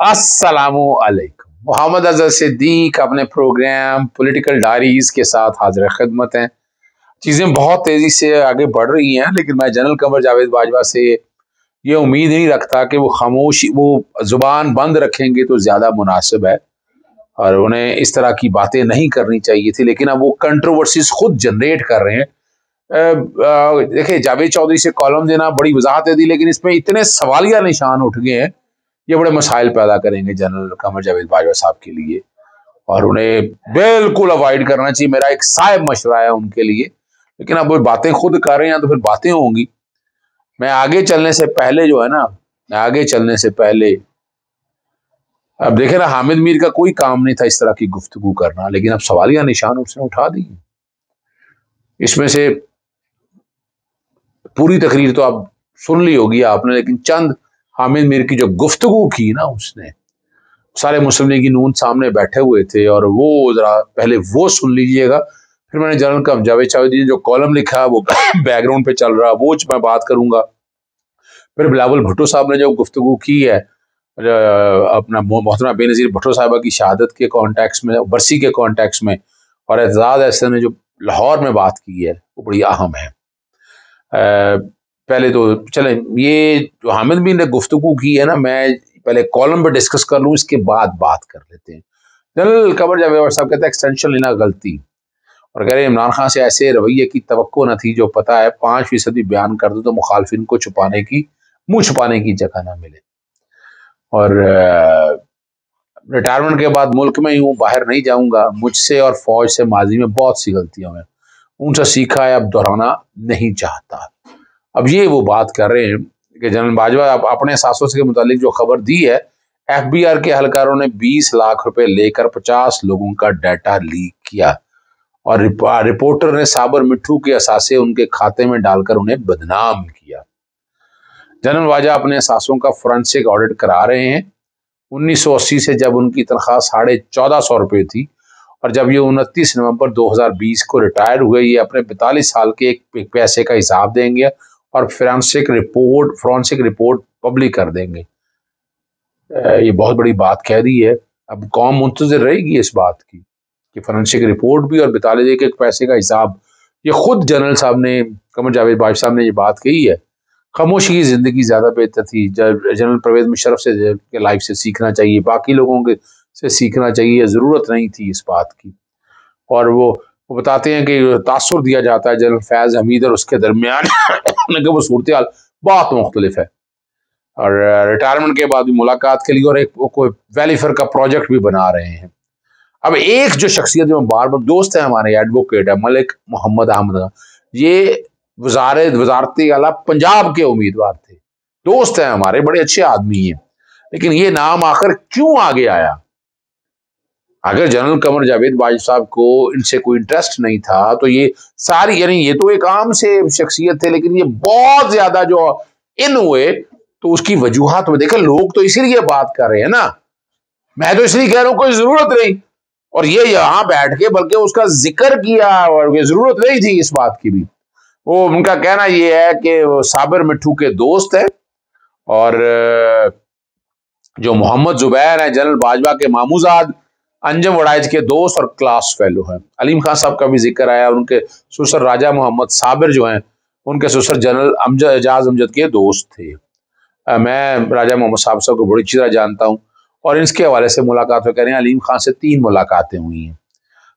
अस्सलामु अलैकुम। मोहम्मद अजहर सिद्दीक अपने प्रोग्राम पॉलिटिकल डायरीज के साथ हाजिर खिदमत हैं। चीज़ें बहुत तेज़ी से आगे बढ़ रही हैं, लेकिन मैं जनरल कमर जावेद बाजवा से ये उम्मीद नहीं रखता कि वो ज़ुबान बंद रखेंगे तो ज़्यादा मुनासिब है, और उन्हें इस तरह की बातें नहीं करनी चाहिए थी। लेकिन अब वो कंट्रोवर्सीज खुद जनरेट कर रहे हैं। देखिए, जावेद चौधरी से कॉलम देना बड़ी वजाहत दी, लेकिन इसमें इतने सवालिया निशान उठ गए हैं, ये बड़े मसाइल पैदा करेंगे जनरल कमर जावेद बाजवा साहब के लिए, और उन्हें बिल्कुल अवॉइड करना चाहिए। मेरा एक साहिब मशवरा है उनके लिए। लेकिन अब वो बातें खुद कर रहे हैं तो फिर बातें होंगी। मैं आगे चलने से पहले अब देखे ना, हामिद मीर का कोई काम नहीं था इस तरह की गुफ्तगू करना, लेकिन अब सवालिया निशान उसने उठा दिए। इसमें से पूरी तकरीर तो आप सुन ली होगी आपने, लेकिन चंद हामिद मीर की जो गुफ्तगू की ना उसने, सारे मुस्लिम लीग नून सामने बैठे हुए थे, और वो जरा पहले वो सुन लीजिएगा। फिर मैंने जनरल का जावेद चौधरी ने जो कॉलम लिखा वो बैकग्राउंड पे चल रहा, वो मैं बात करूंगा। फिर बिलावल भुट्टो साहब ने जो गुफ्तगू की है अपना मोहतरमा बेनज़ीर भुट्टो साहबा की शहादत के कॉन्टेक्स्ट में, बरसी के कॉन्टेक्स्ट में, और एजाज एहसन ने जो लाहौर में बात की है वो बड़ी अहम है। पहले तो चले, ये जो हामिद मीर ने गुफ्तगू की है ना, मैं पहले कॉलम पे डिस्कस कर लूँ, इसके बाद बात कर लेते हैं। जनरल कमर जावेद साहब कहते हैं एक्सटेंशन लेना गलती, और कह रहे इमरान खान से ऐसे रवैये की तवक्को न थी जो पता है 5% बयान कर दो तो मुखालफिन को मुंह छुपाने की जगह ना मिले, और रिटायरमेंट के बाद मुल्क में ही हूँ, बाहर नहीं जाऊंगा। मुझसे और फौज से माजी में बहुत सी गलतियां हुई, उनसे सीखा है, अब दोहराना नहीं चाहता। अब ये वो बात कर रहे हैं कि जनरल बाजवा अपने एहसासों के मुतालिक जो खबर दी है, एफबीआर के एहलकारों ने 20 लाख रुपए लेकर 50 लोगों का डाटा लीक किया, और रिपोर्टर ने साबर मिट्ठू के असासे उनके खाते में डालकर उन्हें बदनाम किया। जनरल बाजवा अपने एहसासों का फोरेंसिक ऑडिट करा रहे हैं। 1980 से जब उनकी तनख्वाह 1450 रुपये थी, और जब ये 29 नवंबर 2020 को रिटायर हुए, ये अपने 45 साल के एक पैसे का हिसाब देंगे और फोरेंसिक रिपोर्ट पब्लिक कर देंगे। ये बहुत बड़ी बात कह दी है। अब कौम मुंतज़िर रहेगी इस बात की कि फोरेंसिक रिपोर्ट भी और 42 एक पैसे का हिसाब। ये खुद जनरल साहब ने, कमर जावेद बाजवा साहब ने ये बात कही है। खामोशी की जिंदगी ज्यादा बेहतर थी। जनरल परवेज मुशर्रफ से लाइफ से सीखना चाहिए, बाकी लोगों के से सीखना चाहिए, जरूरत नहीं थी इस बात की। और वो बताते हैं कि तासुर दिया जाता है जनरल फैज हमीद और उसके दरमियान कि वो सूरत हाल बहुत मुख्तलिफ है, और रिटायरमेंट के बाद भी मुलाकात के लिए और एक कोई वेलीफेयर का प्रोजेक्ट भी बना रहे हैं। अब एक जो शख्सियत जो बार बार दोस्त है हमारे, एडवोकेट है मलिक मोहम्मद अहमद, ये वजारती आला पंजाब के उम्मीदवार थे, दोस्त हैं हमारे, बड़े अच्छे आदमी हैं, लेकिन ये नाम आखिर क्यों आगे आया? अगर जनरल कमर जावेद बाजवा साहब को इनसे कोई इंटरेस्ट नहीं था तो ये सारी, यानी ये तो एक आम से शख्सियत थे, लेकिन ये बहुत ज्यादा जो इन हुए, तो उसकी वजूहत में देखें, लोग तो इसीलिए बात कर रहे हैं ना, मैं तो इसलिए कह रहा हूं कोई जरूरत नहीं, और ये यहां बैठ के बल्कि उसका जिक्र किया, और जरूरत नहीं थी इस बात की भी। वो उनका कहना ये है कि वो साबिर मिट्ठू के दोस्त है, और जो मोहम्मद जुबैर है जनरल बाजवा के मामूजाद, अंजम वड़ाइज के दोस्त और क्लास फेलो हैं। अलीम खान साहब का भी जिक्र आया, उनके ससुर राजा मोहम्मद साबिर जो हैं, उनके ससुर जनरल एजाज अमजद के दोस्त थे। मैं राजा मोहम्मद साहब को बड़ी अच्छी तरह जानता हूँ, और इसके हवाले से मुलाकात कह रहे हैं, अलीम खान से 3 मुलाकातें हुई हैं।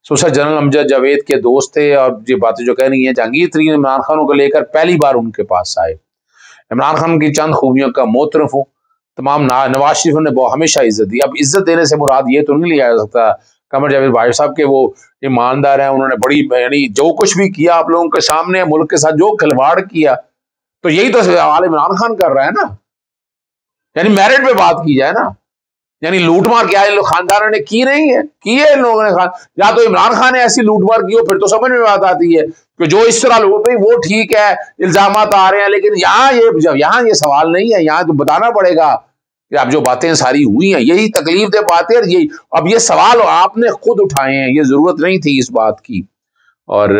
ससुर जनरल अमजद जावेद के दोस्त थे, और ये बातें जो कह रही हैं, जहांगीर तरीन इमरान खान को लेकर पहली बार उनके पास आए। इमरान खान की चंद खूबियों का मोतरफ हूँ, तमाम नवाज शरीफ ने हमेशा इज्जत दी। अब इज्जत देने से मुराद ये तो नहीं लिया जा सकता कमर जावेद बाजवा साहब के वो ईमानदार हैं, उन्होंने बड़ी, यानी जो कुछ भी किया आप लोगों के सामने, मुल्क के साथ जो खिलवाड़ किया, तो यही तो सवाल इमरान खान कर रहा है ना, यानी मेरिट पे बात की जाए ना, यानी लूटमार क्या इन खानदानों ने की नहीं है, की है इन लोगों ने खान, या तो इमरान खान ने ऐसी लूटमार की हो, फिर तो समझ में बात आती है कि जो इस तरह लोग भाई वो ठीक है, इल्जाम आ रहे हैं, लेकिन यहाँ ये सवाल नहीं है, यहाँ तो बताना पड़ेगा कि अब जो बातें सारी हुई हैं, यही तकलीफ दे बातें, यही अब ये सवाल आपने खुद उठाए हैं, ये जरूरत नहीं थी इस बात की। और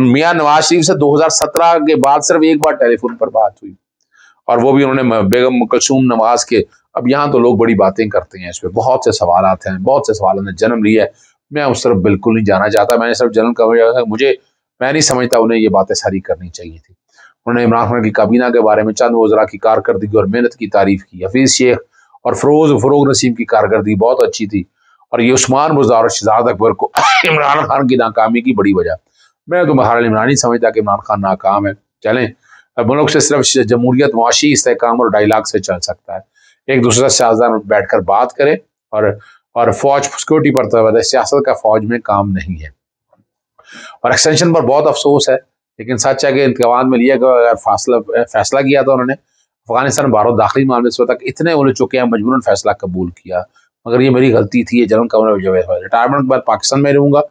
मियां नवाज शरीफ से 2017 के बाद सिर्फ एक बार टेलीफोन पर बात हुई, और वो भी उन्होंने बेगम कुलसूम नवाज के अब यहाँ तो लोग बड़ी बातें करते हैं, इस पर बहुत से सवाल आते हैं, बहुत से सवालों ने जन्म लिया है। मैं उस तरफ बिल्कुल नहीं जाना चाहता। मैंने सिर्फ जनरल कवर, मैं नहीं समझता उन्हें ये बातें सारी करनी चाहिए थी। उन्होंने इमरान खान की काबीना के बारे में चंद वज़रा की कारकर्दगी और मेहनत की तारीफ की। हफीज शेख और फरोग नसीम की कारकर्दगी बहुत अच्छी थी, और ये उस्मान बुज़दार और शहजाद अकबर को इमरान खान की नाकामी की बड़ी वजह। मैं तो बहरहाल इमरान नहीं समझता कि इमरान खान नाकाम है। चलें, मुल्क से सिर्फ जमहूरियत, मुआशी इस्तेहकाम और डायलाग से चल सकता है। एक दूसरे से सियासतदान बैठ कर बात करें, और फौज सिक्योरिटी पर तवज्जो, सियासत का फौज में काम नहीं है। और एक्सटेंशन पर बहुत अफसोस है, लेकिन सच है कि इंतकाम में लिया गया फैसला किया था उन्होंने। अफगानिस्तान बारो दाखिली मामले इस वक्त तक इतने उलझ चुके हैं, मजबूरन फैसला कबूल किया, मगर ये मेरी गलती थी। ये जनरल कमर जो है रिटायरमेंट के बाद पाकिस्तान में रहूंगा,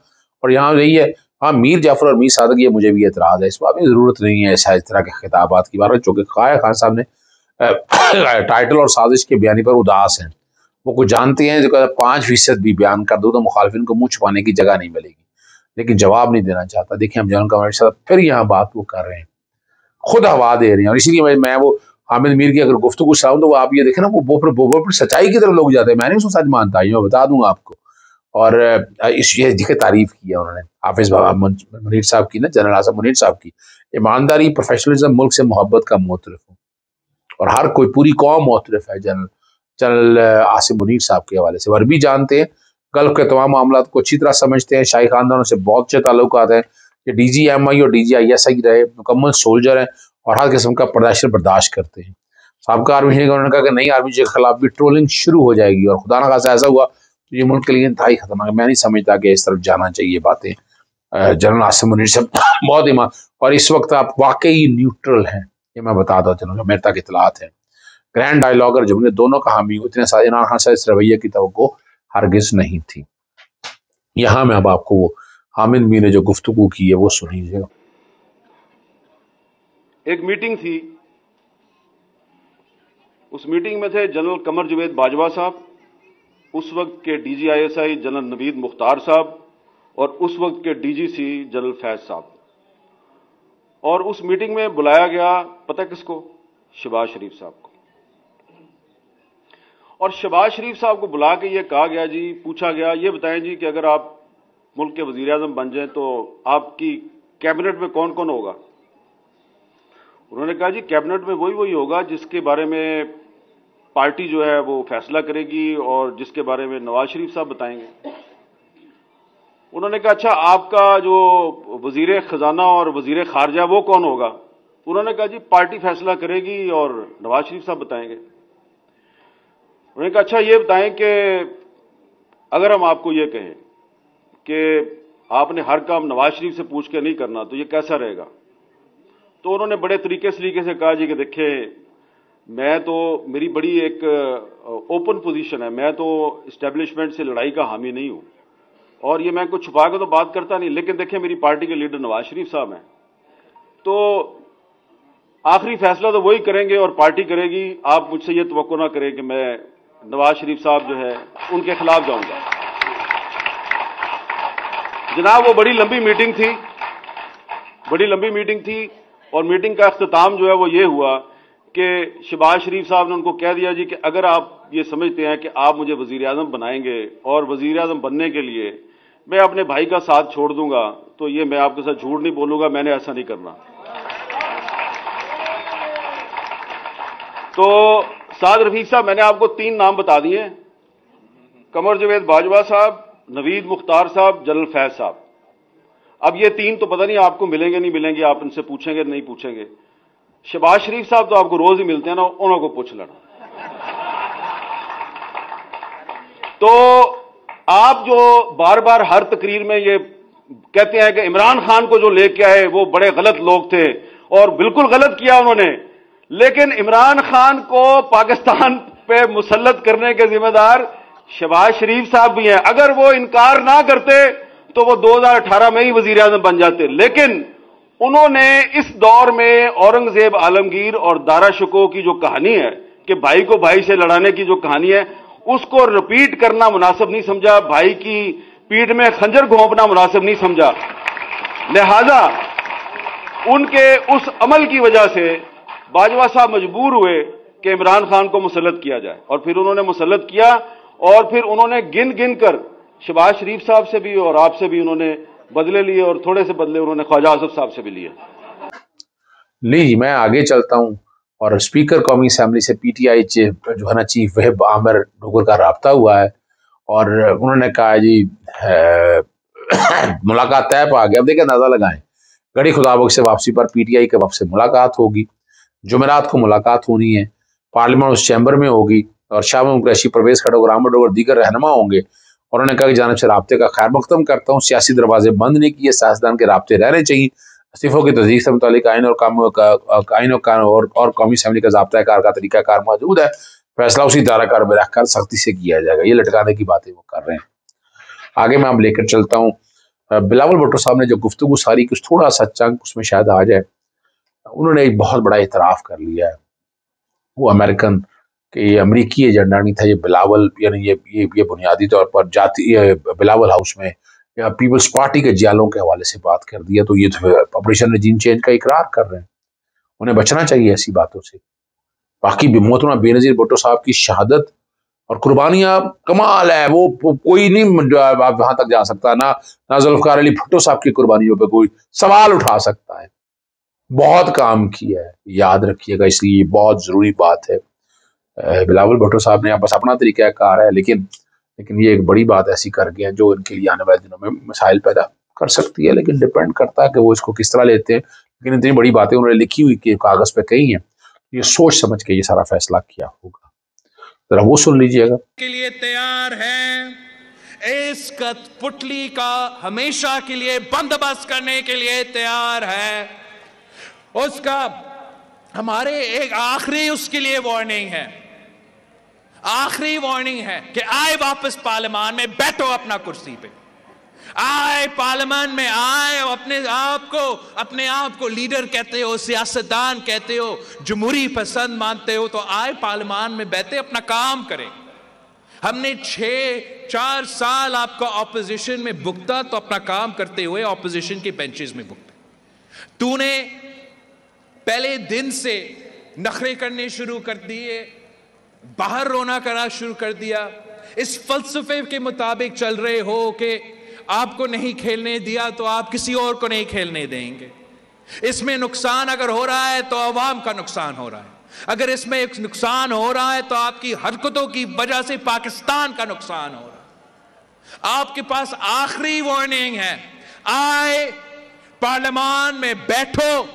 और यहाँ यही है। हाँ, मीर जाफर और मीर सादक, ये मुझे भी एतराज़ है, इस बात में ज़रूरत नहीं है इस तरह के खिताबात की। बार चूँकि खान साहब ने टाइटल और साजिश के बयानी पर उदास हैं। वो कुछ जानते हैं, जो 5% भी बयान कर दो तो मुखालिफिन को मुँह छुपाने की जगह नहीं मिलेगी, लेकिन जवाब नहीं देना चाहता। देखिए, हम जनरल कमर साहब फिर यहाँ बात वो कर रहे हैं, खुद हवा दे रहे हैं, और इसीलिए मैं वो हामिद मीर की अगर गुफ्तगू सुनाऊं तो वो आप ये देखें ना, वो फिर सच्चाई की तरफ लोग जाते हैं। मैं नहीं उसको सच मानता, ये मैं बता दूंगा आपको। और इस ये दिखे तारीफ की है उन्होंने हाफिज मुनीर साहब की ना, जनरल आसिम मुनीर साहब की। ईमानदारी, प्रोफेशनलिज्म, मुल्क से मोहब्बत का मोतरफ हूँ, और हर कोई, पूरी कौम मोतरफ है जनरल आसिम मुनीर साहब के हवाले से। वह भी जानते हैं, गल्फ के तमाम मामला को अच्छी तरह समझते हैं, शाही खानदानों से बहुत अच्छे ताल्लुकात हैं। ये DGMI और DGISI रहे, मुकम्मल सोल्जर हैं, और हर किस्म का प्रेशर बर्दाश्त करते हैं। साबका आर्मी चीफ ने कहा कि नई आर्मी चीफ के खिलाफ भी ट्रोलिंग शुरू हो जाएगी, और खुदा ना खासा ऐसा हुआ तो ये मुल्क के लिए इंतहाई खतरनाक है। मैं नहीं समझता कि इस तरफ जाना चाहिए बातें। जनरल आसिम मुनीर से बहुत ईमान, और इस वक्त आप वाकई न्यूट्रल हैं, ये मैं बताता चलूँगा, मेरे तक इतलात है। ग्रैंड डायलॉगर जब दोनों का हामी, इतने सारे इमरान खान से इस रवैये की तवक्को हरगिज नहीं थी। यहाँ मैं अब आपको वो हामिद मीर ने जो गुफ्तगू की है वो सुनीजिएगा। एक मीटिंग थी, उस मीटिंग में थे जनरल कमर जवेद बाजवा साहब, उस वक्त के DGISI जनरल नवीद मुख्तार साहब, और उस वक्त के DGC जनरल फैज साहब। और उस मीटिंग में बुलाया गया, पता किसको? शहबाज शरीफ साहब को। और शहबाज शरीफ साहब को बुला के ये कहा गया जी, पूछा गया, ये बताएं जी कि अगर आप मुल्क के वजीर आज़म बन जाएं तो आपकी कैबिनेट में कौन कौन होगा? उन्होंने कहा जी, कैबिनेट में वही होगा जिसके बारे में पार्टी जो है वो फैसला करेगी और जिसके बारे में नवाज शरीफ साहब बताएंगे। उन्होंने कहा अच्छा, आपका जो वजीर खजाना और वजीर खारजा वो कौन होगा? उन्होंने कहा जी, पार्टी फैसला करेगी और नवाज शरीफ साहब बताएंगे। उन्होंने कहा अच्छा, ये बताएं कि अगर हम आपको ये कहें कि आपने हर काम नवाज शरीफ से पूछ के नहीं करना तो ये कैसा रहेगा? तो उन्होंने बड़े तरीके से कहा जी कि देखिए, मैं तो, मेरी बड़ी एक ओपन पोजीशन है, मैं तो इस्टेब्लिशमेंट से लड़ाई का हामी नहीं हूं, और ये मैं कुछ छुपा के तो बात करता नहीं, लेकिन देखिए मेरी पार्टी के लीडर नवाज शरीफ साहब हैं, तो आखिरी फैसला तो वही करेंगे और पार्टी करेगी। आप मुझसे ये तवक्को ना करें कि मैं नवाज शरीफ साहब जो है उनके खिलाफ जाऊंगा। जनाब, वो बड़ी लंबी मीटिंग थी, और मीटिंग का अख्तिताम जो है वो ये हुआ कि शहबाज शरीफ साहब ने उनको कह दिया जी कि अगर आप ये समझते हैं कि आप मुझे वजीर आज़म बनाएंगे और वजीर आज़म बनने के लिए मैं अपने भाई का साथ छोड़ दूंगा, तो ये मैं आपके साथ झूठ नहीं बोलूंगा, मैंने ऐसा नहीं करना। तो साद रफीक साहब, मैंने आपको 3 नाम बता दिए, कमर जवेद बाजवा साहब, नवीद मुख्तार साहब, जनरल फैज साहब। अब ये 3 तो पता नहीं आपको मिलेंगे नहीं मिलेंगे, आप इनसे पूछेंगे नहीं पूछेंगे। शहबाज शरीफ साहब तो आपको रोज ही मिलते हैं ना, उन्होंने को पूछ लेना। तो आप जो बार बार हर तकरीर में ये कहते हैं कि इमरान खान को जो लेके आए वो बड़े गलत लोग थे, और बिल्कुल गलत किया उन्होंने, लेकिन इमरान खान को पाकिस्तान पे मुसल्लत करने के जिम्मेदार शहबाज शरीफ साहब भी हैं। अगर वो इनकार ना करते तो वो 2018 में ही वजीर आज़म बन जाते, लेकिन उन्होंने इस दौर में औरंगजेब आलमगीर और दारा शिकोह की जो कहानी है कि भाई को भाई से लड़ाने की जो कहानी है, उसको रिपीट करना मुनासिब नहीं समझा, भाई की पीठ में खंजर घोंपना मुनासिब नहीं समझा। लिहाजा उनके उस अमल की वजह से बाजवा साहब मजबूर हुए कि इमरान खान को मुसल्लत किया जाए, और फिर उन्होंने मुसल्लत किया, और फिर उन्होंने गिन गिन कर शहबाज शरीफ साहब से भी और आपसे भी उन्होंने बदले लिए, और थोड़े से बदले उन्होंने ख्वाजा आसिफ साहब से भी लिए। नहीं, मैं आगे चलता हूँ। और स्पीकर कौमी असेंबली से पीटीआई जो है ना चीफ वहीब आमिर डोगर का राब्ता हुआ है, और उन्होंने कहा जी मुलाकात तय पा गया। अब देखिए, अंदाजा लगाएं, गड़ी खुदाबक से वापसी पर पीटीआई के वक्त से मुलाकात होगी, जुमेरात को मुलाकात होनी है, पार्लियामेंट उस चैम्बर में होगी, और शाह महमूद कुरैशी, परवेज खड़ग, आमिर डोगर दीगर रहनुमा होंगे। और उन्होंने कहा कि जानिब से राब्ते का खैर मकदम करता हूँ, सियासी दरवाजे बंद नहीं किए, सियासतदान के राब्ते रहने चाहिए, इस्तीफों की तस्दीक से मुतालिक आइन और कौमी असेंबली का ज़ाब्ता कार का तरीकाकार मौजूद है, फैसला उसी दायरा में रखकर सख्ती से किया जाएगा। ये लटकाने की बातें वो कर रहे हैं। आगे मैं अब लेकर चलता हूँ। बिलावल भुट्टो साहब ने जो गुफ्तगू सारी कुछ थोड़ा सा चंक उसमें शायद आ जाए, उन्होंने एक बहुत बड़ा इतराफ़ कर लिया है। वो अमेरिकन कि ये अमरीकी एजेंडा नहीं था, ये बिलावल यानी ये बुनियादी तौर पर जाती बिलावल हाउस में या पीपल्स पार्टी के जियालों के हवाले से बात कर दिया, तो ये तो ऑपरेशन रजीम चेंज का इकरार कर रहे हैं। उन्हें बचना चाहिए ऐसी बातों से। बाकी मोहतरमा बेनज़ीर भुट्टो साहब की शहादत और कुर्बानियां कमाल है, वो कोई नहीं वहां तक जा सकता, ना जुल्फ़िकार अली भुट्टो साहब की कुर्बानियों पर कोई सवाल उठा सकता है। बहुत काम किया है, याद रखिएगा, इसलिए बहुत जरूरी बात है। बिलावल भुट्टो साहब ने बस अपना तरीका कार है, लेकिन ये एक बड़ी बात ऐसी कर गए हैं जो इनके लिए आने वाले दिनों में मसाइल पैदा कर सकती है, लेकिन डिपेंड करता है कि वो इसको किस तरह लेते हैं। लेकिन इतनी बड़ी बातें उन्होंने लिखी हुई कि कागज पे कही हैं, ये सोच समझ के ये सारा फैसला किया होगा। जरा वो सुन लीजिएगा। के लिए तैयार है, इस कठपुतली का हमेशा के लिए बंदोबस्त करने के लिए तैयार है। उसका हमारे एक आखिरी उसके लिए वार्निंग है, आखिरी वार्निंग है कि आए वापस पार्लियामान में, बैठो अपना कुर्सी पे, आए पार्लियामान में, आए अपने आप को लीडर कहते हो, सियासतदान कहते हो, जमहूरी पसंद मानते हो, तो आए पार्लियामान में बैठे अपना काम करें। हमने 6-4 साल आपका ऑपोजिशन में भुगता, तो अपना काम करते हुए ऑपोजिशन के बेंचेस में भुगता। तूने पहले दिन से नखरे करने शुरू कर दिए, बाहर रोना करना शुरू कर दिया, इस फलसफे के मुताबिक चल रहे हो कि आपको नहीं खेलने दिया तो आप किसी और को नहीं खेलने देंगे। इसमें नुकसान अगर हो रहा है तो अवाम का नुकसान हो रहा है, अगर इसमें एक नुकसान हो रहा है तो आपकी हरकतों की वजह से पाकिस्तान का नुकसान हो रहा है। आपके पास आखिरी वार्निंग है, आए पार्लियामान में बैठो,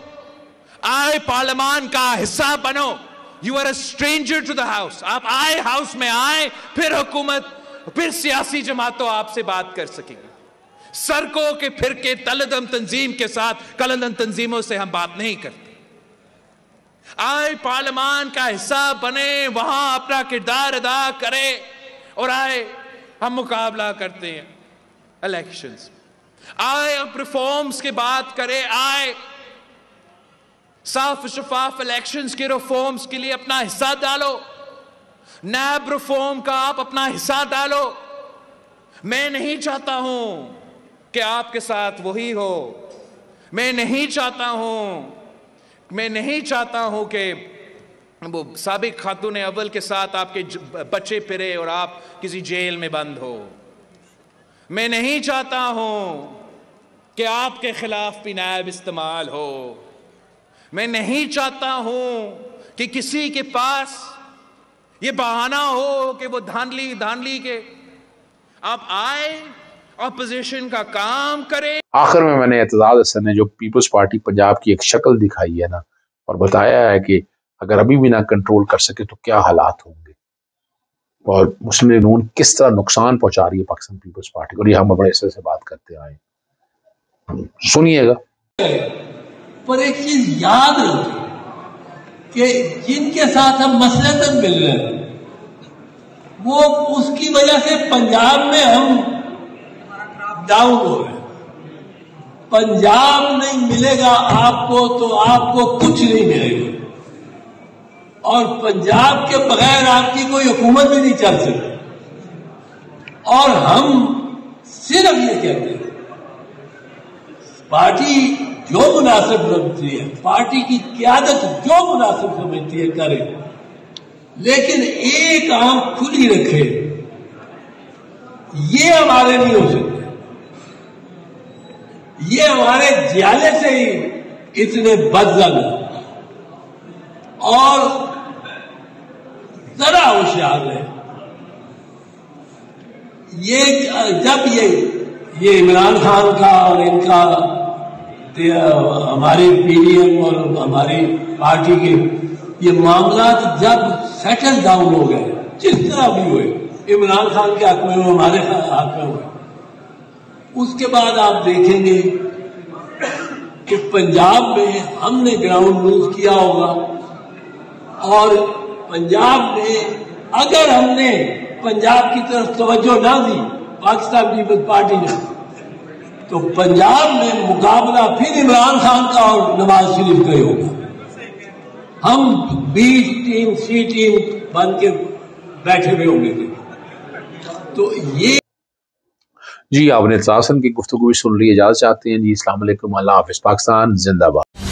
आए पार्लियामान का हिस्सा बनो। You are a stranger to the house. आप आए, हाउस में आए, फिर हुकूमत, फिर सियासी जमातों आपसे बात कर सकेंगे। सड़कों के फिरके तलदम तंजीम के साथ कलदम तंजीमों से हम बात नहीं करते। आए पार्लियामान का हिस्सा बने, वहां अपना किरदार अदा करे, और आए हम मुकाबला करते हैं इलेक्शंस। आए अब रिफॉर्म्स की बात करें, आए साफ शफाफ इलेक्शंस के रिफॉर्म्स के लिए अपना हिस्सा डालो, नैब रिफॉर्म का आप अपना हिस्सा डालो। मैं नहीं चाहता हूं कि आपके साथ वही हो, मैं नहीं चाहता हूं कि वो साबिक खातून अव्वल के साथ आपके बच्चे फिरे और आप किसी जेल में बंद हो। मैं नहीं चाहता हूं कि आपके खिलाफ भी नैब इस्तेमाल हो। मैं नहीं चाहता हूं कि किसी के पास ये बहाना हो कि वो धांधली के। आप आए, ऑपोजिशन का काम करें। आखिर में मैंने एतजाज हसन ने जो पीपल्स पार्टी पंजाब की एक शक्ल दिखाई है ना, और बताया है कि अगर अभी भी ना कंट्रोल कर सके तो क्या हालात होंगे, और मुस्लिम लीग नून किस तरह नुकसान पहुंचा रही है पाकिस्तान पीपल्स पार्टी को, और ये हम बड़े असर से बात करते आए। सुनिएगा। पर एक चीज याद रखें कि जिनके साथ हम मसलतन मिल रहे हैं, वो उसकी वजह से पंजाब में हम डाउन हो रहे हैं। पंजाब नहीं मिलेगा आपको तो आपको कुछ नहीं मिलेगा, और पंजाब के बगैर आपकी कोई हुकूमत भी नहीं चल सकती। और हम सिर्फ ये कहते हैं, पार्टी जो मुनासिब समझती है, पार्टी की क़यादत जो मुनासिब समझती है करे, लेकिन एक आंख खुली रखे, ये हमारे नहीं हो सकते। ये हमारे ज्याले से ही इतने बदजन और जरा होशियार है। ये जब ये इमरान खान का और इनका हमारी पीडीएम और हमारी पार्टी के ये मामला जब सेटल डाउन हो गए, जिस तरह भी हुए, इमरान खान के हक में हुए, हमारे हक में हुए, उसके बाद आप देखेंगे कि पंजाब में हमने ग्राउंड लूज किया होगा और पंजाब में अगर हमने पंजाब की तरफ तवज्जो ना दी पाकिस्तान पीपल्स पार्टी ने, तो पंजाब में मुकाबला फिर इमरान खान का और नवाज शरीफ का ही होगा। हम बी टीम सी टीम बन के बैठे हुए होंगे। तो ये जी आपने तासन की गुफ्तगू भी सुन ली। इजाज़त चाहते हैं जी। अस्सलाम वालेकुम, अल्लाह हाफ़िज़। पाकिस्तान जिंदाबाद।